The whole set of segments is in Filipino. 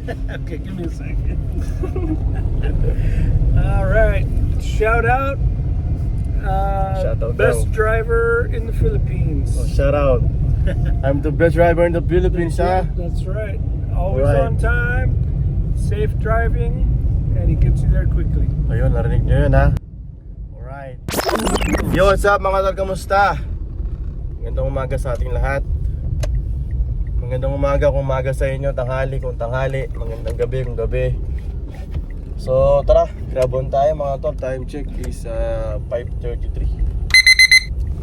Okay, give me a second. All right, shout out. Shout out Best daw. driver in the Philippines. Oh, shout out. I'm the best driver in the Philippines, ha? That's right. Always Right. on time, safe driving, and he gets you there quickly. Ayun, narinig nyo yun, ha? Alright. Yo, what's up mga tol? Kamusta? Magandang umaga sa ating lahat. Magandang umaga kung umaga sa inyo, tanghali kung tanghali, magandang gabi kung gabi. So tara, grab on tayo mga tol. Time check is 5:33.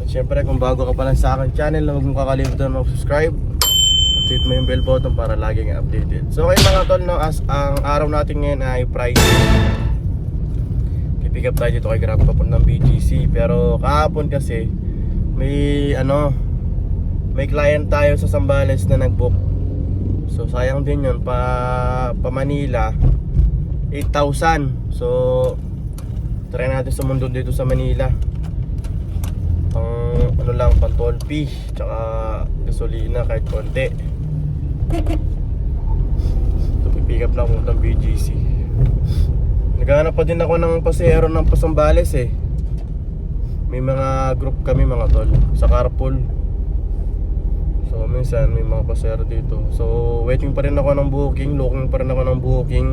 At syempre kung bago ka pa lang sa akin channel, huwag mong kakalimutan mag-subscribe at hit mo yung bell button para laging updated. So okay mga tol, no, as ang araw natin ngayon ay Friday, pick up tayo dito kay Grab papuntang BGC. Pero kahapon kasi may client tayo sa Zambales na nag-book. So sayang din yun, pa Manila 8,000. So try natin sa mundo dito sa Manila. Pang toll fee tsaka gasolina kahit konti. So pick up lang papuntang BGC. Naghahanap pa din ako ng pasahero ng Zambales eh. May mga group kami mga tol sa carpool. So minsan may mga pasahero dito. So waiting pa rin ako ng booking, looking pa rin ako ng booking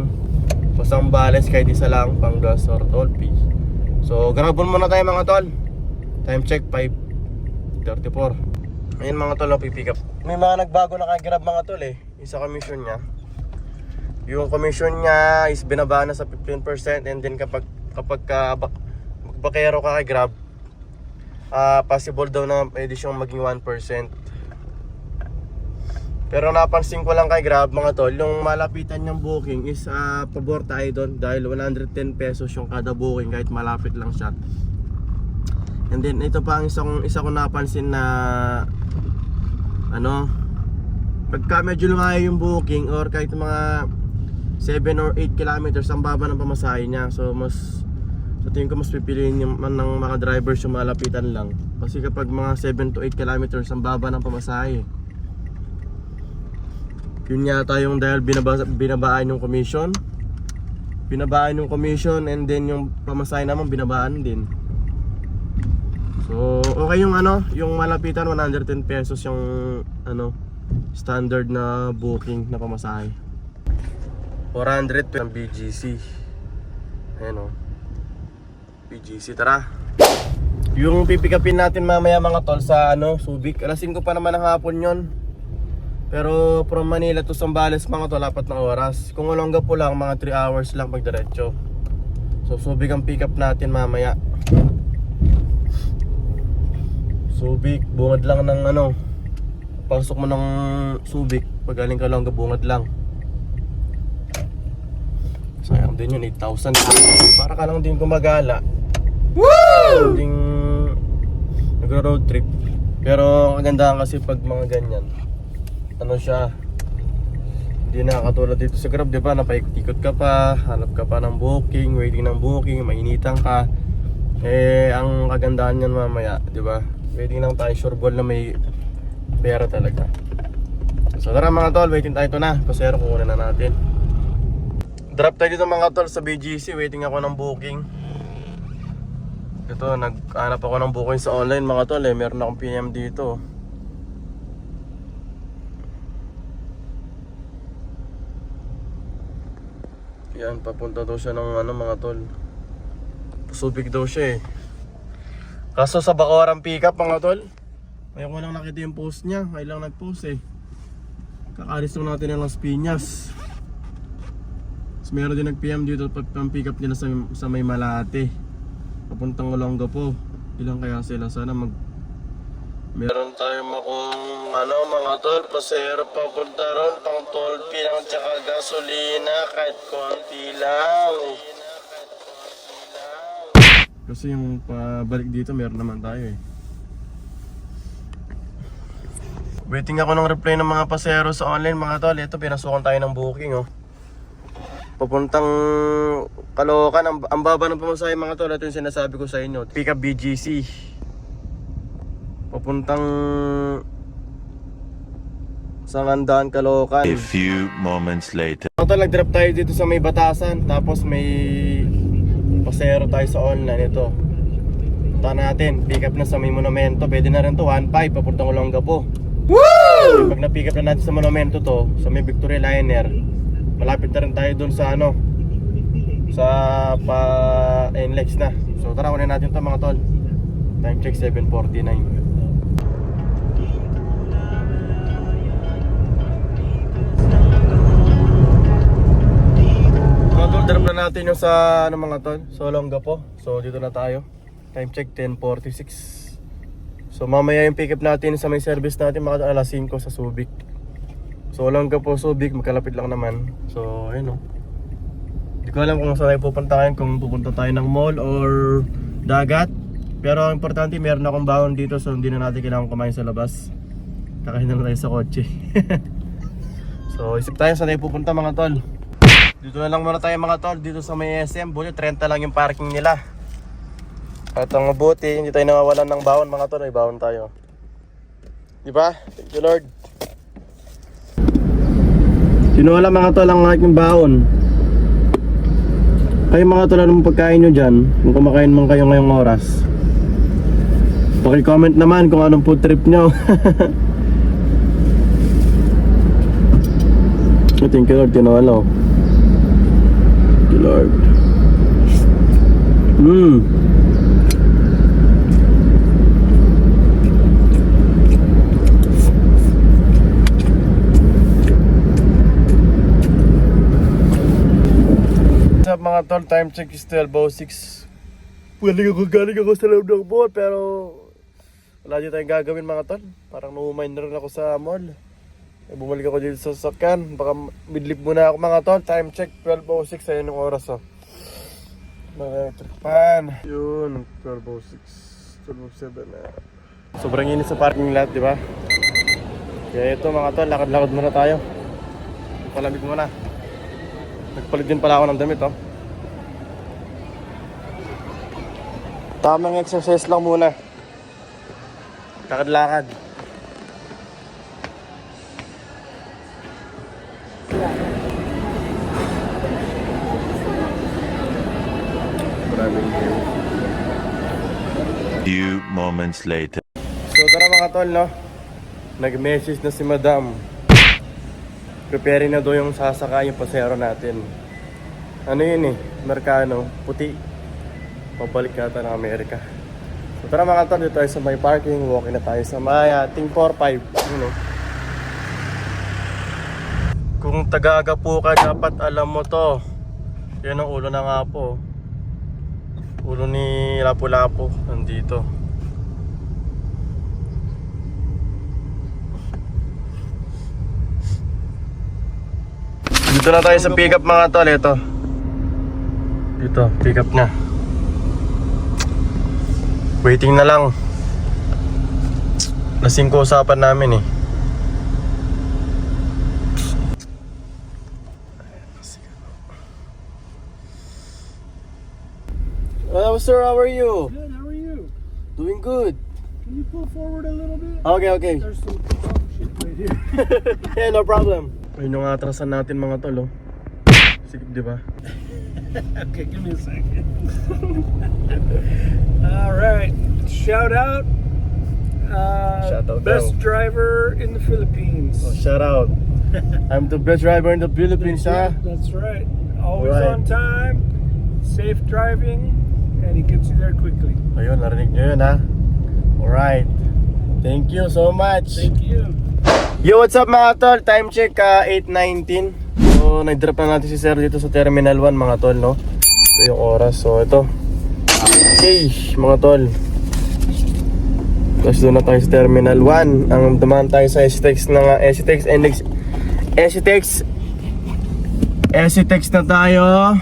pa Zambales kahit isa lang pang gas or toll fee. So grabon muna tayo mga tol. Time check 5:34. Ayun mga tol, pipick up. May mga nagbago na kay Grab mga tol eh. Isa commission niya. Yung commission niya is binaba na sa 15%, and then kapag magbakero ka kay Grab, possible daw na pwede siyang maging 1%. Pero napansin ko lang kay Grab mga tol, yung malapitan niyang booking is pabor tayo doon dahil 110 pesos yung kada booking kahit malapit lang siya. And then ito pa ang isa ko napansin na pagka medyo lumayo yung booking or kahit mga 7 or 8 kilometers ang baba ng pamasahe niya. So sa tingin ko mas pipiliin ng mga drivers yung malapitan lang. Kasi kapag mga 7 to 8 kilometers ang baba ng pamasahe, yun yata yung dahil binabaan yung commission. Binabaan yung commission, and then yung pamasahe naman binabaan din. So okay yung yung malapitan 110 pesos yung standard na booking na pamasahe. 400 ng BGC. Ayan BGC, tara. Yung pipikapin natin mamaya mga tol sa Subic. Alas 5 pa naman ng hapon yon. Pero from Manila to Zambales mga tol, 4 na oras. Kung Olongapo lang, mga 3 hours lang pag diretso. So Subic ang pick up natin mamaya. Subic, bungad lang ng pasok mo ng Subic, pag galing ka lang bungad lang. Sayang din yun, 8,000. Para ka lang din gumagala. Woo! Ding nagro-road trip. Pero kagandahan kasi pag mga ganyan, siya, hindi na katulad dito sa Grab, di ba? Napaikot-ikot ka pa, hanap ka pa ng booking, waiting ng booking, mainitan ka. Ang kagandahan niyan mamaya, di ba? Waiting lang tayo, sure ball na may pera talaga. So tara mga tol, waiting tayo. Ito na, pasero kukunin na natin. Drop tayo dito mga tol sa BGC, waiting ako ng booking. Ito, naghanap ako ng booking sa online mga tol meron akong PM dito. Yan, papunta daw siya ng mga tol. Subic daw siya eh. Kaso sa Bacoran pickup mga tol, ngayon ko lang nakita yung post niya. Ngayon lang nag-post eh. Kakalis lang natin ng Las Piñas. Tapos meron din nag-PM dito pag pick up nila sa may Malate, papuntang Olongapo. Ilang kaya sila? Sana meron tayong mga tol, pasero papunta ron, pang toll fee lang tsaka gasolina kahit konti lang. Kasi yung pabalik dito meron naman tayo eh. Waiting ako ng reply ng mga pasahero sa online mga tol. Ito, pinasukan tayo ng booking papuntang Caloocan. Ang baba ng pamasahe mga tol. Ito yung sinasabi ko sa inyo. Pick up BGC papuntang sa Ngandaan, Caloocan. A few moments later. Mga tol, nag-drop tayo dito sa may Batasan. Tapos may pasero tayo sa online. Ito, punta natin, pick up na sa may Monumento. Pwede na rin to, 1.5 papuntang Olongapo. Woo! Pag na-pick up na natin sa Monumento to, sa may Victoria Liner, malapit na rin tayo dun sa ano, sa NLEX na. So tara, kunin natin to mga tol. Time check 7:49. Mga tol, drop na natin yung sa ano mga tol, sa Olongapo. So dito na tayo. Time check 10:46. So mamaya yung pick up natin sa may service natin mga alas 5 sa Subic. So Olongapo, Subic, magkalapit lang naman. So ayun o. Hindi ko alam kung saan tayo pupunta ngayon, kung pupunta tayo ng mall or dagat. Pero ang importante, meron akong baon dito, so hindi na natin kailangan kumain sa labas. Kakain na tayo sa kotse. So isip tayo saan tayo pupunta mga tol. Dito na lang muna tayo mga tol, dito sa may SM. Buti 30 lang yung parking nila. At ang mabuti, hindi tayo nawawalan ng baon mga tol, may baon tayo. Diba? Thank you Lord. Sinuwala mga tol ang aking baon. Kayo mga tol, anong pagkain nyo dyan? Kung kumakain man kayo ngayong oras, paki-comment naman kung anong food trip nyo. Thank you Lord, tinuwala. Thank you Lord. What's up mga tol, time check is 12:06. Galing ako sa loob ng mall, pero wala din tayong gagawin mga tol. Parang na-umind na rin ako sa mall. Bumalik ako dito sa sasakyan. Baka midlip muna ako mga tol. Time check 12:06, ayun yung oras oh. Mga tripan. Yun, 12:06, 12:07 na. Sobrang init sa parking lot, di ba? Kaya ito mga tol, lakad-lakad muna tayo. Palamig muna. Nagpalit din pala ako ng damit oh. Tamang exercise lang muna. Lakad-lakad. Few moments later. So tara mga tol no. Nag-message na si Madam. Preparing na daw yung sasakay yung pasero natin. Ano yun eh, Amerikano, puti. Pabalik yata ng Amerika. So tara mga tol, dito tayo sa may parking. Walking na tayo sa may ating 4-5. You know. Kung taga-Agapu ka, dapat alam mo to. Yan ang ulo ng Apo. Ulo ni Lapu-Lapu nandito. Dito na tayo sa pick up mga tol. Ito. Dito, pick up na. Waiting na lang. Lasing ko usapan namin eh. Sir, how are you? Good, how are you? Doing good. Can you pull forward a little bit? Okay. There's some dog shit right here. Yeah, no problem. Ayun yung atrasan natin mga tol oh. Sige, di ba? Okay, give me a second. Alright, shout out. Shout out best daw. driver in the Philippines. Oh, shout out. I'm the best driver in the Philippines, ha? That's right. Always Right. on time, safe driving, and he gets you there quickly. Ayun, narinig nyo yun, ha? Alright. Thank you so much. Thank you. Yo, what's up mga tol? Time check 8:19. So, nag-drop na natin si Sir dito sa Terminal 1 mga tol, no? Ito yung oras. So, ito. Okay, mga tol. Tapos doon na tayo sa Terminal 1. Ang dumaan tayo sa SCTEX na SCTEX NLEX. SCTEX na tayo.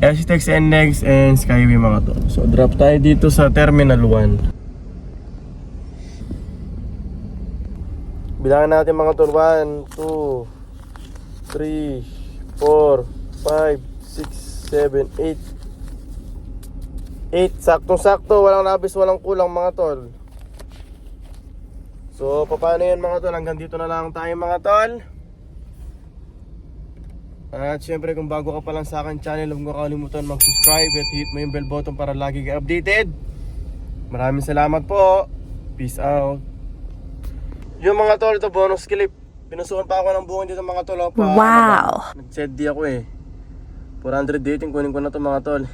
SCTEX NLEX and Skyway mga tol. So, drop tayo dito sa Terminal 1. Bilangan natin mga tol. 1, 2, 3, 4, 5, 6, 7, 8. 8, saktong-sakto, walang labis, walang kulang mga tol. So So, paano yan mga tol? Hanggang dito na lang tayo mga tol. At syempre kung bago ka pa lang sa akin channel, huwag mo kalimutan mag-subscribe at hit mo yung bell button para lagi ka updated. Maraming salamat po. Peace out. Yung mga tol, ito bonus clip. Pinusukan pa ako ng buong dito mga tol. Wow! Nag-set di ako eh. 400 dating, kunin ko na to mga tol.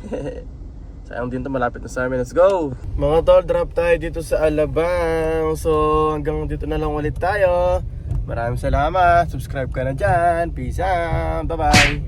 Sayang din to, malapit na sa amin. Let's go! Mga tol, drop tayo dito sa Alabang. So hanggang dito na lang ulit tayo. Maraming salamat. Subscribe ka na dyan. Peace out. Bye bye.